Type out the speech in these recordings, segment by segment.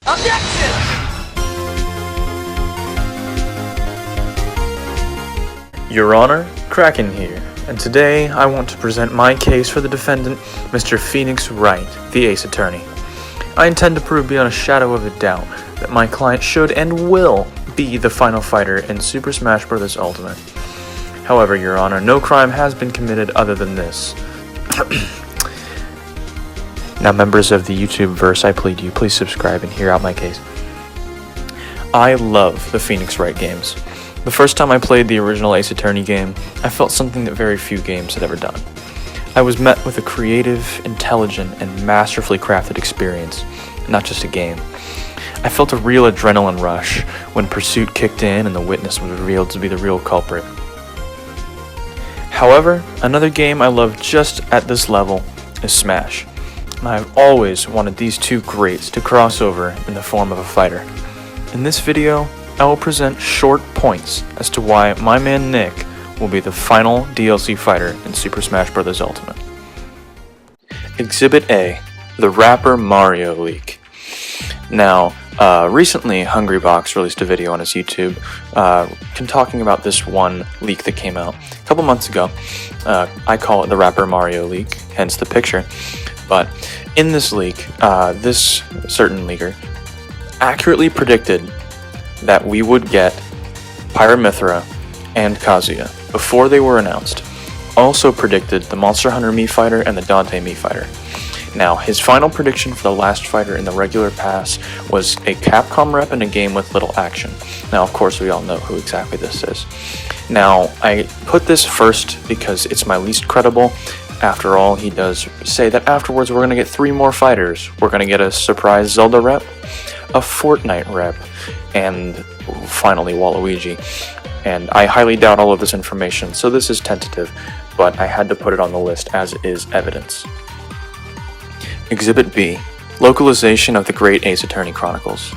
Objection! Your Honor, Kraken here, and today I want to present my case for the defendant, Mr. Phoenix Wright, the Ace Attorney. I intend to prove beyond a shadow of a doubt that my client should and will be the final fighter in Super Smash Bros. Ultimate. However, Your Honor, no crime has been committed other than this. Now, members of the YouTube verse, I plead you, please subscribe and hear out my case. I love the Phoenix Wright games. The first time I played the original Ace Attorney game, I felt something that very few games had ever done. I was met with a creative, intelligent, and masterfully crafted experience, not just a game. I felt a real adrenaline rush when pursuit kicked in and the witness was revealed to be the real culprit. However, another game I love just at this level is Smash. And I've always wanted these two greats to cross over in the form of a fighter. In this video, I will present short points as to why my man Nick will be the final DLC fighter in Super Smash Bros. Ultimate. Exhibit A, the Rapper Mario leak. Now, recently Hungrybox released a video on his YouTube talking about this one leak that came out a couple months ago. I call it the Rapper Mario leak, hence the picture. But in this leak, this certain leaker accurately predicted that we would get Pyramithra and Kazuya before they were announced. Also predicted the Monster Hunter Mii fighter and the Dante Mii fighter. Now, his final prediction for the last fighter in the regular pass was a Capcom rep in a game with little action. Now, of course, we all know who exactly this is. Now, I put this first because it's my least credible. After all, he does say that afterwards we're going to get 3 more fighters. We're going to get a surprise Zelda rep, a Fortnite rep, and finally Waluigi. And I highly doubt all of this information, so this is tentative, but I had to put it on the list as is evidence. Exhibit B, localization of the Great Ace Attorney Chronicles.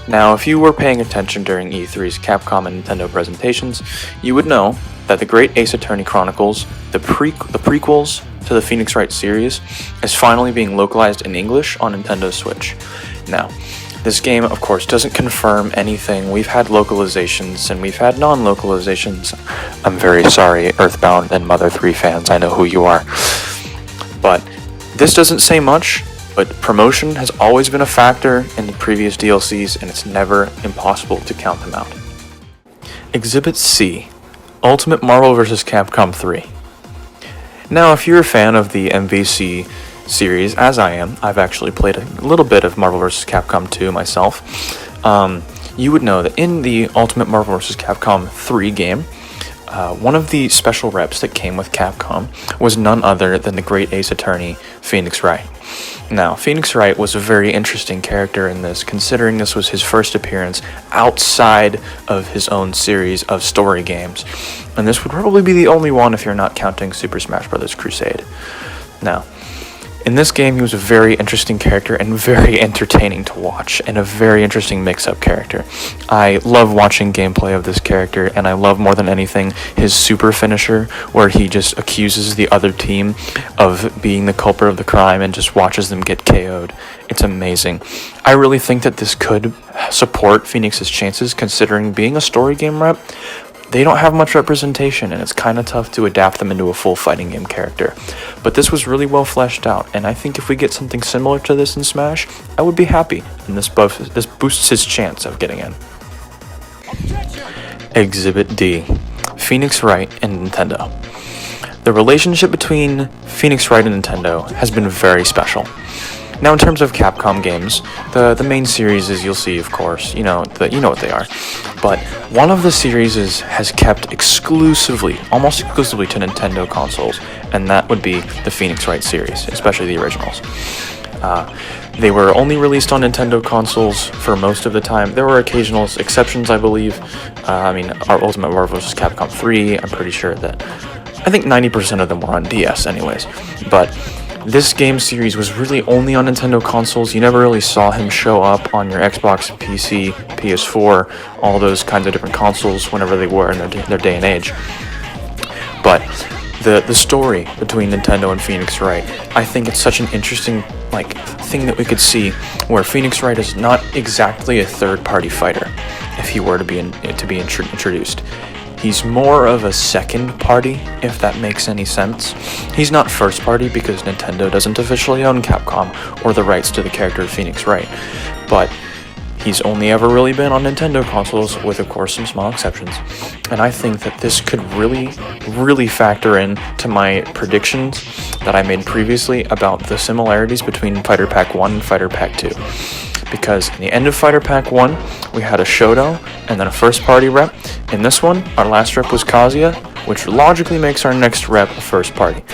Now, if you were paying attention during E3's Capcom and Nintendo presentations, you would know that the Great Ace Attorney Chronicles, the prequels to the Phoenix Wright series, is finally being localized in English on Nintendo Switch. Now, this game, of course, doesn't confirm anything. We've had localizations and we've had non-localizations. I'm very sorry, Earthbound and Mother 3 fans, I know who you are. But this doesn't say much, but promotion has always been a factor in the previous DLCs and it's never impossible to count them out. Exhibit C, Ultimate Marvel vs. Capcom 3. Now, if you're a fan of the MVC series, as I am, I've actually played a little bit of Marvel vs. Capcom 2 myself, you would know that in the Ultimate Marvel vs. Capcom 3 game, one of the special reps that came with Capcom was none other than the Great Ace Attorney, Phoenix Wright. Now, Phoenix Wright was a very interesting character in this, considering this was his first appearance outside of his own series of story games. And this would probably be the only one if you're not counting Super Smash Bros. Crusade. Now, in this game, he was a very interesting character and very entertaining to watch, and a very interesting mix-up character. I love watching gameplay of this character, and I love more than anything his super finisher, where he just accuses the other team of being the culprit of the crime and just watches them get KO'd. It's amazing. I really think that this could support Phoenix's chances, considering being a story game rep, they don't have much representation, and it's kind of tough to adapt them into a full fighting game character. But this was really well fleshed out, and I think if we get something similar to this in Smash, I would be happy, and this boosts his chance of getting in. Exhibit D, Phoenix Wright and Nintendo. The relationship between Phoenix Wright and Nintendo has been very special. Now, in terms of Capcom games, the main series is, you'll see, of course, you know what they are. But one of the series has kept exclusively, almost exclusively to Nintendo consoles, and that would be the Phoenix Wright series, especially the originals. They were only released on Nintendo consoles for most of the time. There were occasional exceptions, I believe. Our Ultimate Marvel vs. Capcom 3, I'm pretty sure that, I think 90% of them were on DS anyways. But this game series was really only on Nintendo consoles. You never really saw him show up on your Xbox, PC, PS4, all those kinds of different consoles whenever they were in their day and age. But the story between Nintendo and Phoenix Wright. I think it's such an interesting thing that we could see, where Phoenix Wright is not exactly a third-party fighter if he were to be introduced. He's more of a second party, if that makes any sense. He's not first party because Nintendo doesn't officially own Capcom or the rights to the character of Phoenix Wright, but he's only ever really been on Nintendo consoles, with of course some small exceptions. And I think that this could really factor in to my predictions that I made previously about the similarities between Fighter Pack 1 and Fighter Pack 2. Because in the end of Fighter Pack 1, we had a Shoto and then a first party rep. In this one, our last rep was Kazuya, which logically makes our next rep a first party.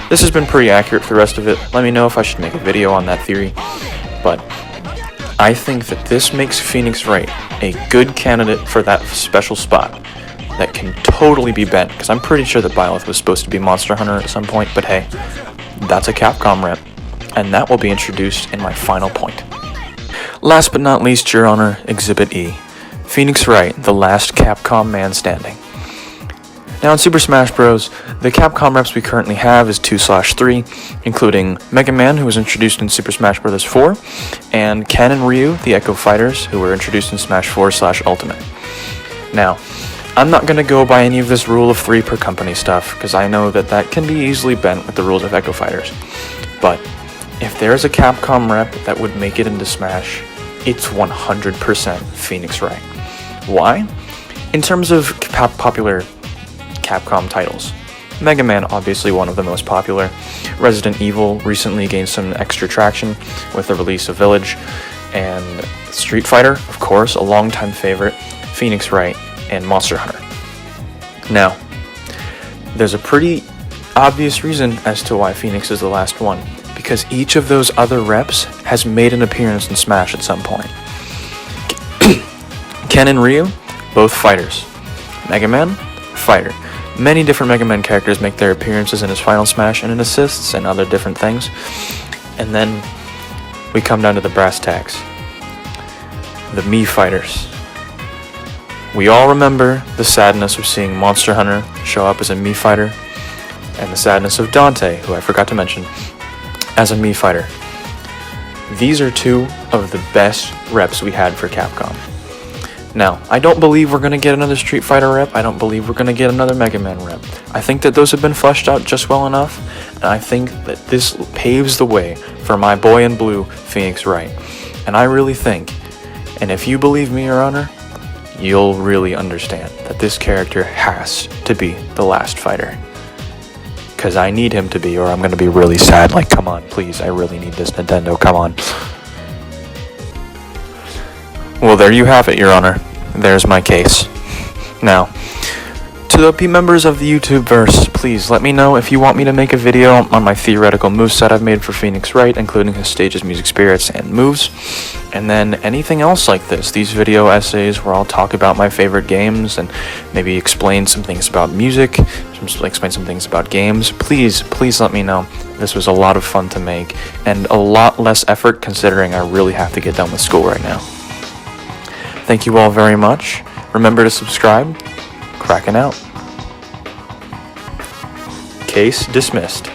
This has been pretty accurate for the rest of it. Let me know if I should make a video on that theory. But I think that this makes Phoenix Wright a good candidate for that special spot that can totally be bent, because I'm pretty sure that Byleth was supposed to be Monster Hunter at some point, but hey, that's a Capcom rep, and that will be introduced in my final point. Last but not least, Your Honor, Exhibit E. Phoenix Wright, the last Capcom man standing. Now in Super Smash Bros., the Capcom reps we currently have is 2/3, including Mega Man, who was introduced in Super Smash Bros. 4, and Ken and Ryu, the Echo Fighters, who were introduced in Smash 4/Ultimate. Now, I'm not going to go by any of this rule of 3 per company stuff, because I know that that can be easily bent with the rules of Echo Fighters. But if there's a Capcom rep that would make it into Smash, it's 100% Phoenix Wright. Why? In terms of popular Capcom titles, Mega Man, obviously one of the most popular. Resident Evil recently gained some extra traction with the release of Village, and Street Fighter, of course, a longtime favorite, Phoenix Wright, and Monster Hunter. Now, there's a pretty obvious reason as to why Phoenix is the last one, because each of those other reps has made an appearance in Smash at some point. Ken and Ryu, both fighters. Mega Man, fighter. Many different Mega Man characters make their appearances in his final Smash and in assists and other different things. And then we come down to the brass tacks. The Mii fighters. We all remember the sadness of seeing Monster Hunter show up as a Mii fighter, and the sadness of Dante, who I forgot to mention, as a Mii fighter. These are two of the best reps we had for Capcom. Now, I don't believe we're going to get another Street Fighter rep. I don't believe we're going to get another Mega Man rep. I think that those have been fleshed out just well enough, and I think that this paves the way for my boy in blue, Phoenix Wright. And I really think, and if you believe me, Your Honor, you'll really understand that this character has to be the last fighter. Because I need him to be, or I'm going to be really sad. Like, come on, please, I really need this, Nintendo, come on. Well, there you have it, Your Honor. There's my case. Now, to the members of the YouTubeverse, please let me know if you want me to make a video on my theoretical moveset I've made for Phoenix Wright, including his stages, music, spirits, and moves. And then anything else like this, these video essays where I'll talk about my favorite games and maybe explain some things about music, explain some things about games. Please let me know. This was a lot of fun to make, and a lot less effort considering I really have to get done with school right now. Thank you all very much. Remember to subscribe. Cracking out. Case dismissed.